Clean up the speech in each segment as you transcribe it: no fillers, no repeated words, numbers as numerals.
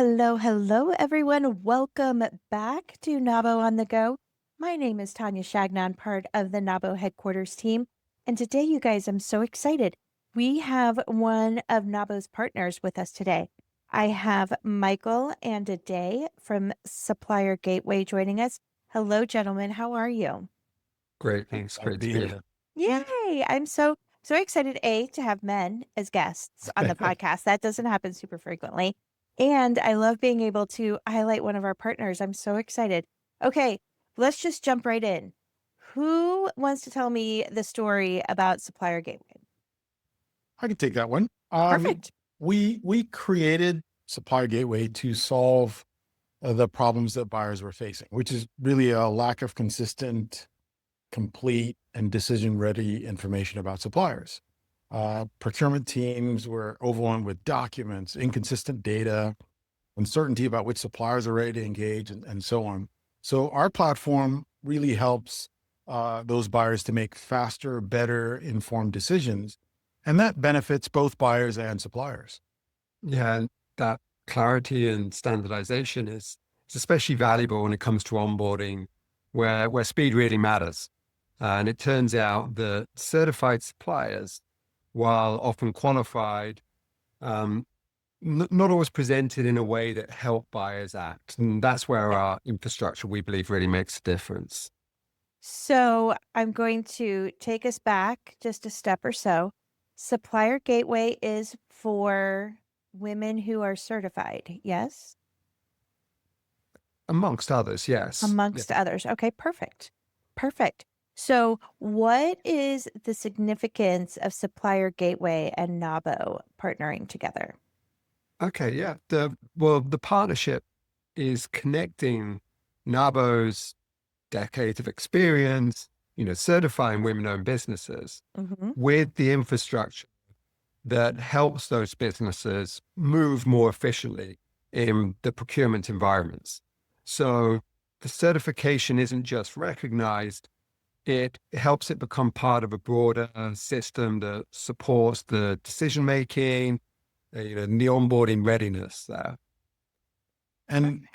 Hello, hello, everyone. Welcome back to NAWBO On the Go. My name is Tanya Shagnon, part of the NAWBO headquarters team. And today, you guys, I'm so excited. We have one of NAWBO's partners with us today. I have Michael and Aday from SupplierGateway joining us. Hello, gentlemen. How are you? Great, thanks. Glad to Great to be be here. here. Yay! I'm so excited, to have men as guests on the podcast. That doesn't happen super frequently. And I love being able to highlight one of our partners. I'm so excited. Okay, let's just jump right in. Who wants to tell me the story about Supplier Gateway? I can take that one. Perfect. We created Supplier Gateway to solve the problems that buyers were facing, which is really a lack of consistent, complete, and decision-ready information about suppliers. Procurement teams were overwhelmed with documents, inconsistent data, uncertainty about which suppliers are ready to engage, and so on. So our platform really helps those buyers to make faster, better informed decisions. And that benefits both buyers and suppliers. Yeah, and that clarity and standardization is it's especially valuable when it comes to onboarding, where speed really matters. And it turns out that certified suppliers, while often qualified, not always presented in a way that help buyers act. And that's where our infrastructure, we believe, really makes a difference. So I'm going to take us back just a step or so. Supplier Gateway is for women who are certified, yes? Amongst others, yes. Yeah. Amongst others. Okay, perfect. Perfect. So, what is the significance of Supplier Gateway and NAWBO partnering together? Okay, yeah. The partnership is connecting NAWBO's decades of experience, certifying women-owned businesses Mm-hmm. with the infrastructure that helps those businesses move more efficiently in the procurement environments. So the certification isn't just recognized, it helps it become part of a broader system that supports the decision-making, the onboarding readiness there. And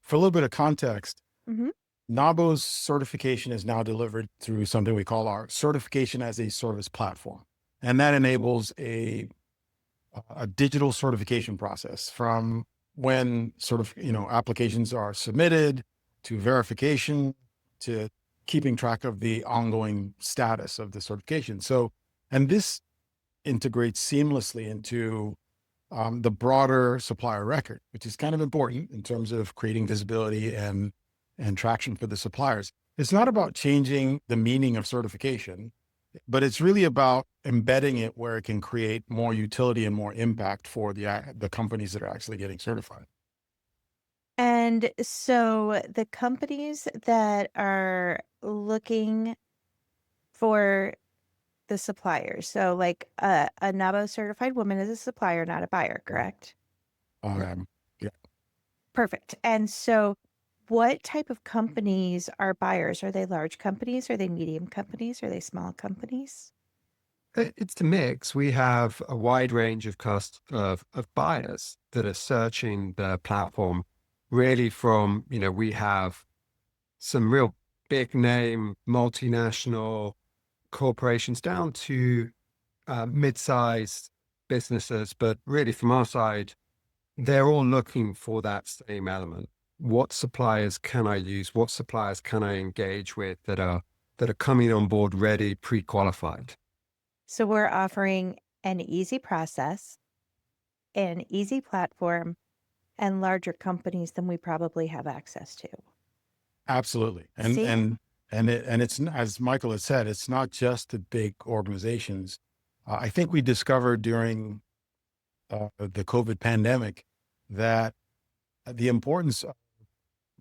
for a little bit of context, Mm-hmm. NAWBO's certification is now delivered through something we call our certification as a service platform. And that enables a digital certification process from when applications are submitted to verification to keeping track of the ongoing status of the certification. So, and this integrates seamlessly into the broader supplier record, which is kind of important in terms of creating visibility and traction for the suppliers. It's not about changing the meaning of certification, but it's really about embedding it where it can create more utility and more impact for the companies that are actually getting certified. And so, the companies that are looking for the suppliers, so like a NAWBO certified woman is a supplier, not a buyer, correct? Um, yeah, Perfect. And so, what type of companies are buyers? Are they large companies? Are they medium companies? Are they small companies? It's the mix. We have a wide range of buyers that are searching the platform really from, we have some real big name multinational corporations down to mid-sized businesses. But really from our side, they're all looking for that same element. What suppliers can I use? What suppliers can I engage with that are coming on board ready, pre-qualified? So, we're offering an easy process, an easy platform, and larger companies than we probably have access to. absolutely. See? And it's, as Michael has said, it's not just the big organizations. I think we discovered during the COVID pandemic that the importance of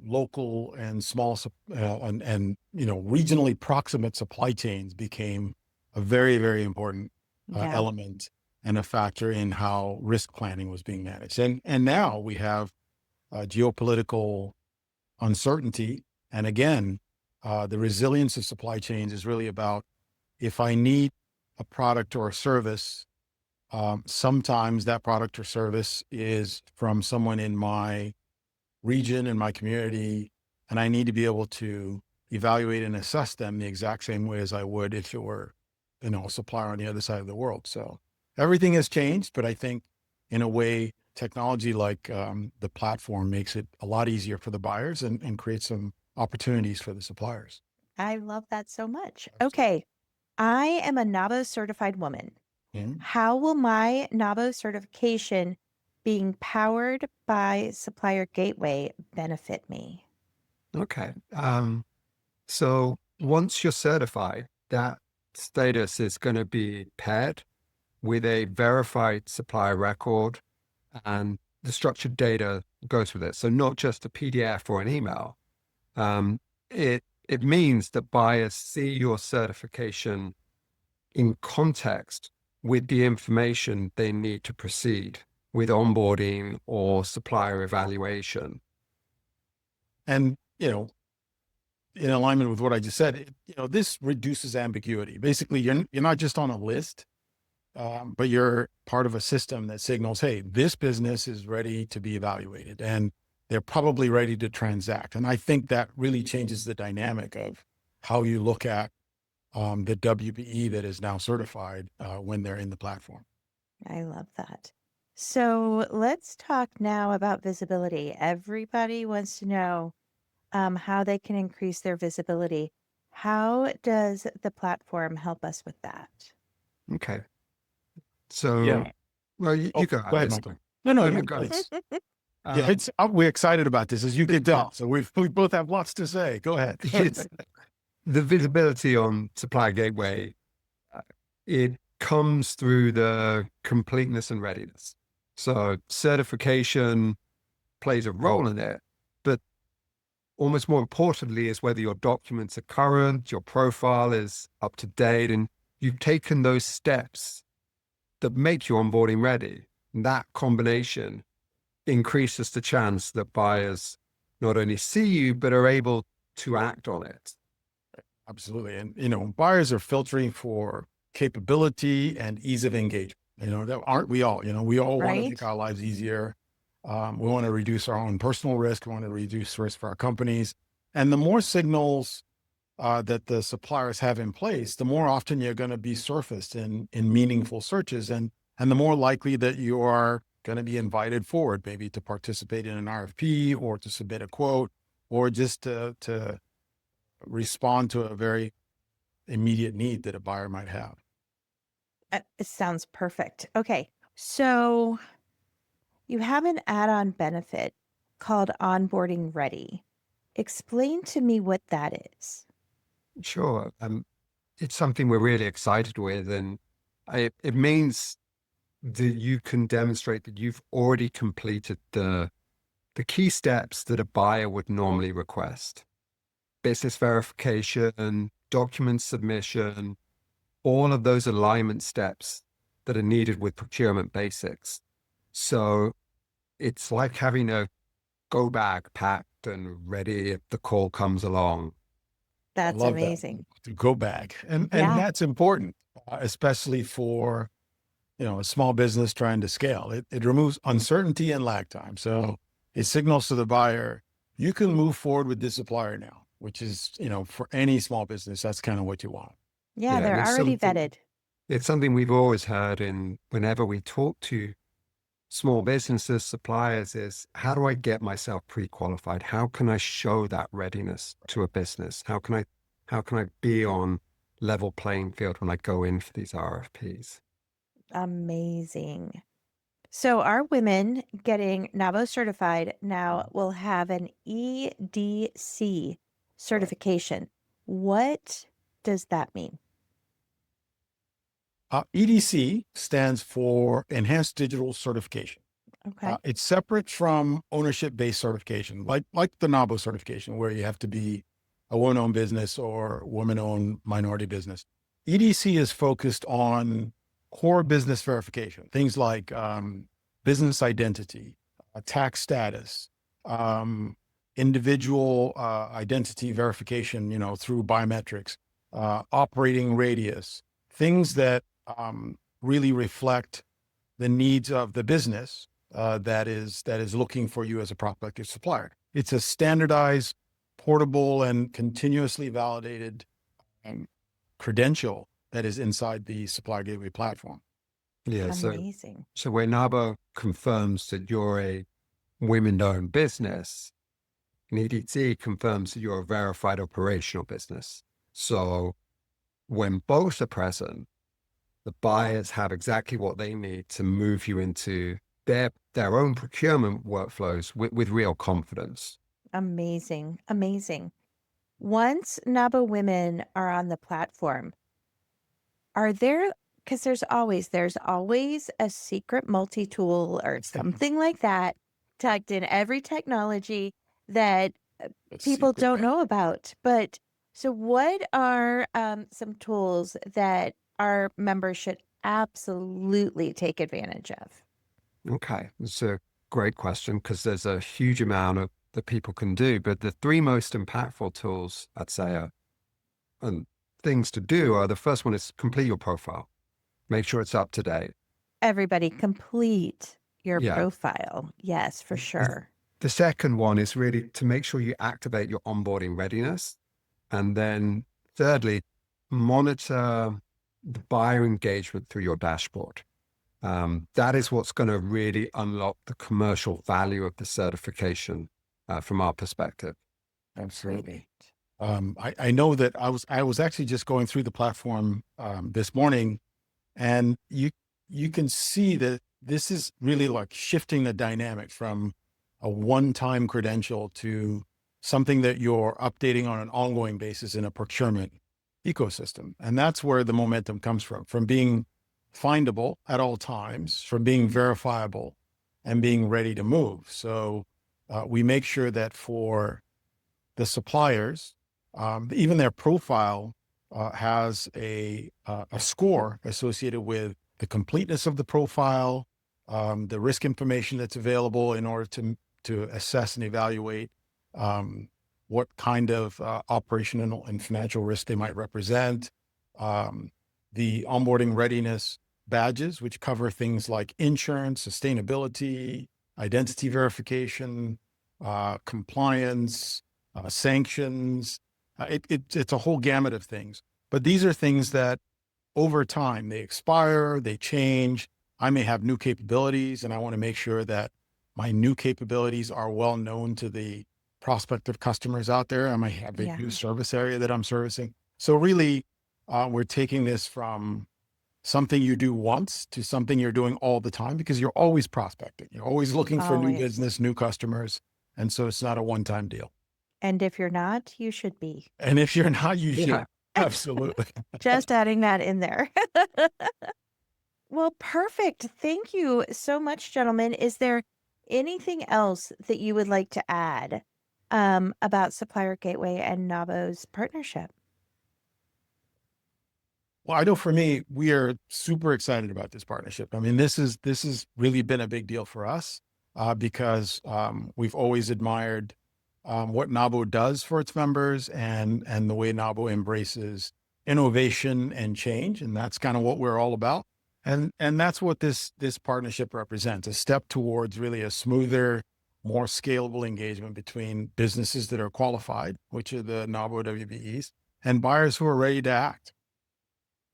local and small and regionally proximate supply chains became a very, very important Yeah. element and a factor in how risk planning was being managed. And now we have geopolitical uncertainty, and again, the resilience of supply chains is really about, if I need a product or a service Sometimes that product or service is from someone in my region, in my community, and I need to be able to evaluate and assess them the exact same way as I would if it were, a supplier on the other side of the world. So everything has changed, but I think in a way, technology like the platform makes it a lot easier for the buyers and creates some opportunities for the suppliers. I love that so much. Absolutely. Okay. I am a NAWBO certified woman. Mhm. How will my NAWBO certification being powered by SupplierGateway benefit me? Okay. So once you're certified, that status is going to be paired with a verified supplier record, and the structured data goes with it. So not just a PDF or an email. It means that buyers see your certification in context with the information they need to proceed with onboarding or supplier evaluation. And, in alignment with what I just said, this reduces ambiguity. Basically, you're not just on a list, but you're part of a system that signals, hey, this business is ready to be evaluated and they're probably ready to transact. And I think that really changes the dynamic of how you look at the WBE that is now certified when they're in the platform. I love that. So let's talk now about visibility. Everybody wants to know how they can increase their visibility. How does the platform help us with that? Okay. So, Yeah. well, you Oh, go go ahead, ahead. Michael. No, No, you go ahead. please. Yeah, we're excited about this, as you can tell. So we both have lots to say. Go ahead. It's the visibility on Supplier Gateway. It comes through the completeness and readiness. So certification plays a role in it, but almost more importantly is whether your documents are current, your profile is up to date, and you've taken those steps that make your onboarding ready. And that combination increases the chance that buyers not only see you, but are able to act on it. Absolutely. And, buyers are filtering for capability and ease of engagement. That aren't we all? We all want to Right? make our lives easier. We want to reduce our own personal risk. We want to reduce risk for our companies. And the more signals that the suppliers have in place, the more often you're going to be surfaced in meaningful searches, and the more likely that you are going to be invited forward, maybe to participate in an RFP or to submit a quote or just to respond to a very immediate need that a buyer might have. It sounds perfect. Okay. So you have an add on benefit called Onboarding Ready. Explain to me what that is. Sure. It's something we're really excited with, and it means that you can demonstrate that you've already completed the key steps that a buyer would normally request. Business verification, document submission, all of those alignment steps that are needed with procurement basics. So it's like having a go bag packed and ready if the call comes along. I That's love that. amazing. To go back. And Yeah. that's important, especially for, a small business trying to scale. It removes uncertainty and lag time. So it signals to the buyer, you can move forward with this supplier now, which is, for any small business, that's kind of what you want. Yeah, and they're it's already something, vetted. it's something we've always heard in whenever we talk to small businesses, suppliers, is how do I get myself pre-qualified? How can I show that readiness to a business? How can I be on level playing field when I go in for these RFPs? Amazing. So our women getting NAWBO certified now will have an EDC certification. What does that mean? EDC stands for Enhanced Digital Certification. Okay. It's separate from ownership-based certification, like the NAWBO certification, where you have to be a woman-owned business or woman-owned minority business. EDC is focused on core business verification, things like business identity, tax status, individual identity verification, through biometrics, operating radius, things that really reflect the needs of the business that is looking for you as a prospective supplier. It's a standardized, portable, and continuously validated credential that is inside the Supplier Gateway platform. Yeah. Amazing. So when NAWBO confirms that you're a women-owned business, EDT confirms that you're a verified operational business. So when both are present, the buyers have exactly what they need to move you into their own procurement workflows with real confidence. Amazing. Amazing. Once NAWBO women are on the platform, are there, because there's always a secret multi-tool or something like that tucked in every technology that people don't know about. But so what are some tools that our members should absolutely take advantage of? Okay, it's a great question because there's a huge amount of that people can do, but the three most impactful tools I'd say are, and things to do are, the first one is complete your profile. Make sure it's up to date. Everybody complete your Yeah. profile. Yes, for sure. The second one is really to make sure you activate your onboarding readiness. And then thirdly, monitor the buyer engagement through your dashboard. That is what's going to really unlock the commercial value of the certification from our perspective. Absolutely. I know that I was actually just going through the platform this morning, and you can see that this is really like shifting the dynamic from a one-time credential to something that you're updating on an ongoing basis in a procurement ecosystem. And that's where the momentum comes from being findable at all times, from being verifiable and being ready to move. So we make sure that for the suppliers, even their profile has a score associated with the completeness of the profile, the risk information that's available in order to assess and evaluate what kind of operational and financial risk they might represent, the onboarding readiness badges, which cover things like insurance, sustainability, identity verification, compliance, sanctions. It's a whole gamut of things. But these are things that over time, they expire, they change. I may have new capabilities, and I want to make sure that my new capabilities are well known to the prospective customers out there. I might have a new service area that I'm servicing. So really, we're taking this from something you do once to something you're doing all the time, because you're always prospecting. You're always looking for new business, new customers. And so it's not a one-time deal. And if you're not, you should be. And if you're not, you should. Absolutely. Just adding that in there. Well, perfect. Thank you so much, gentlemen. Is there anything else that you would like to add about Supplier Gateway and NAWBO's partnership? Well, I know for me, we are super excited about this partnership. I mean, this has really been a big deal for us because we've always admired what NAWBO does for its members and the way NAWBO embraces innovation and change. And that's kind of what we're all about. And that's what this partnership represents, a step towards really a smoother, more scalable engagement between businesses that are qualified, which are the NAWBO WBEs, and buyers who are ready to act.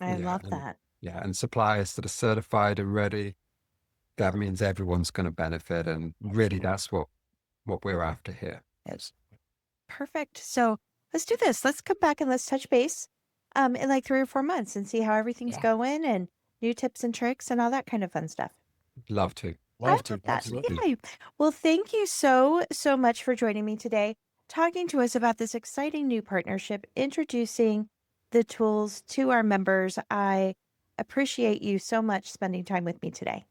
I love that. Yeah. And suppliers that are certified and ready, that means everyone's going to benefit. And really, that's what we're after here. Yes. Perfect. So let's do this. Let's come back and let's touch base in like 3 or 4 months and see how everything's going and new tips and tricks and all that kind of fun stuff. Love to. Love to. Absolutely. Yeah. Well, thank you so much for joining me today, talking to us about this exciting new partnership, introducing the tools to our members. I appreciate you so much spending time with me today.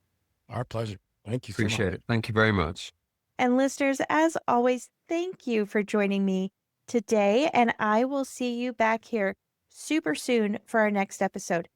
Our pleasure. Thank you. Appreciate it. Thank you very much. And listeners, as always, thank you for joining me today. And I will see you back here super soon for our next episode.